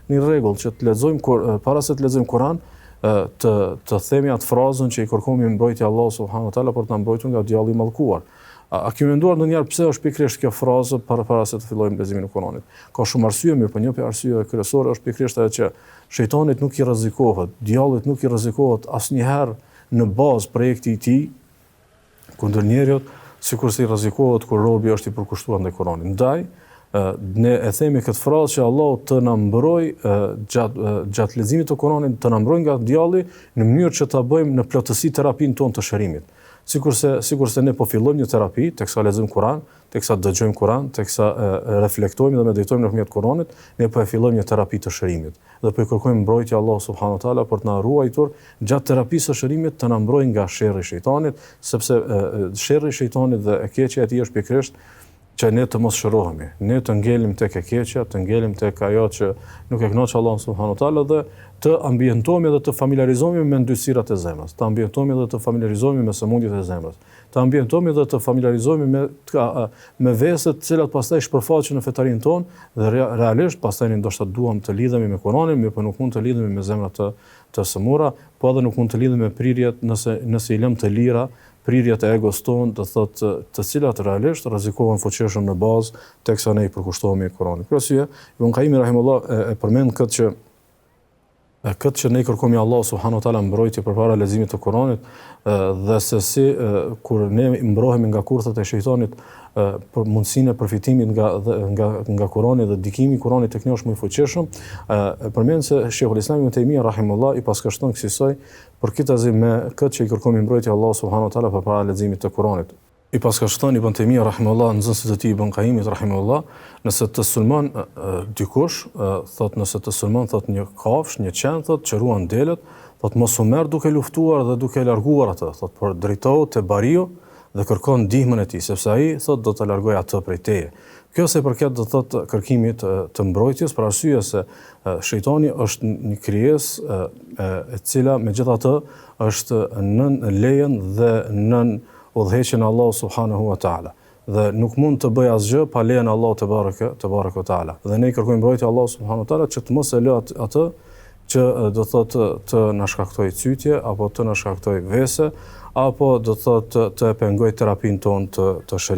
një rregull që të lexojmë para se të lexojmë Kur'an, të themi atë frazën që i kërkojmë mbrojtje Allahu subhanahu wa taala për të na mbrojtur nga djalli i mallkuar. A kemi menduar ndonjëherë pse është pikërisht kjo frazë para se të fillojmë leximin e Kuranit? Ka shumë arsye, mirë, por një prej arsyeve kryesore është pikërisht ajo që shejtanit nuk i rrezikohet, djallit nuk i rrezikohet asnjëherë në bazë projekti i tij kundër njerëzit, sikurse i rrezikohet kur robi është i përkushtuar ndaj Kuranit. Ndaj, ne e themi këtë frazë që Allahu të na mbroj gjatë leximit të Kuranit, të na mbroj nga djalli në mënyrë që ta bëjmë në plotësi terapinë tonë të shërimit. Sikurse ne po fillojmë një terapi, teksa lexojmë Kur'an, teksa dëgjojmë Kur'an, teksa reflektojmë dhe meditojmë nëpërmjet Kur'anit, ne po e fillojmë një terapi të shërimit. Dhe po i kërkojmë mbrojtje Allahu subhanahu wa taala për të na ruajtur gjatë terapisë së shërimit, të na mbrojë nga sherrri i shejtanit, sepse sherrri i shejtanit dhe e keqja e tij është pikërisht që ne të mos shërohemi, ne të ngelim tek e keqja, të ngelim tek ajo që nuk e kënaq Allahu subhanahu wa taala dhe të ambientohemi dhe të familiarizohemi me ndyrësirat e zemrës, të ambientohemi dhe të familiarizohemi me sëmundjet e zemrës, të ambientohemi dhe të familiarizohemi me veset të cilat pastaj shpërfaqen në fetarinë tonë dhe realisht pastaj ne ndoshta duam të lidhemi me Kur'anin, mirë po nuk mund të lidhemi me zemra të sëmura, po edhe nuk mund të lidhemi me prirjet nëse i lëm të lira prirjet e egos tonë, të cilat realisht rrezikohen fuqishëm në bazë teksa ne i përkushtohemi Kur'anit. Për arsye, Ibn Qayyim rahimahullah e përmend këtë që ne i kërkojmë Allahu subhanahu wa taala mbrojtje përpara leximit të Kuranit dhe se si kur ne mbrohemi nga kurthat e shejtanit për mundësinë e përfitimit nga Kurani dhe dikimi i Kuranit tek ne është më i fuqishëm, përmend se Sheikhul Islam Ibn Taymija rahimahullah i paskashton kësaj për këtë me këtë që i kërkojmë mbrojtje Allahu subhanahu wa taala përpara leximit të Kuranit. I paskashton Ibn Taymija rahimahullah nxënësit e tij Ibn Qayyimit rahimahullah, nëse të sulmon dikush, nëse të sulmon një kafsh, një qen, që ruan delet, mos u merr duke luftuar dhe duke larguar atë, por drejtohu te bariu dhe kërkon ndihmën e tij, sepse ai do të largojë atë prej teje. Kjo se përket do thotë kërkimit të mbrojtjes, për arsye se shejtani është një krijesë e cila megjithatë është nën lejen dhe nën udhëheqjen e Allahu subhanahu wa taala dhe nuk mund të bëj asgjë pa lejen e Allahut te bareke taala. Dhe ne kërkojmë mbrojtje Allahu subhanahu wa taala që të mos e lë atë që do thotë të na shkaktojë cytje apo të na shkaktojë vese apo do thotë të e pengojë terapinë tonë të shërimit.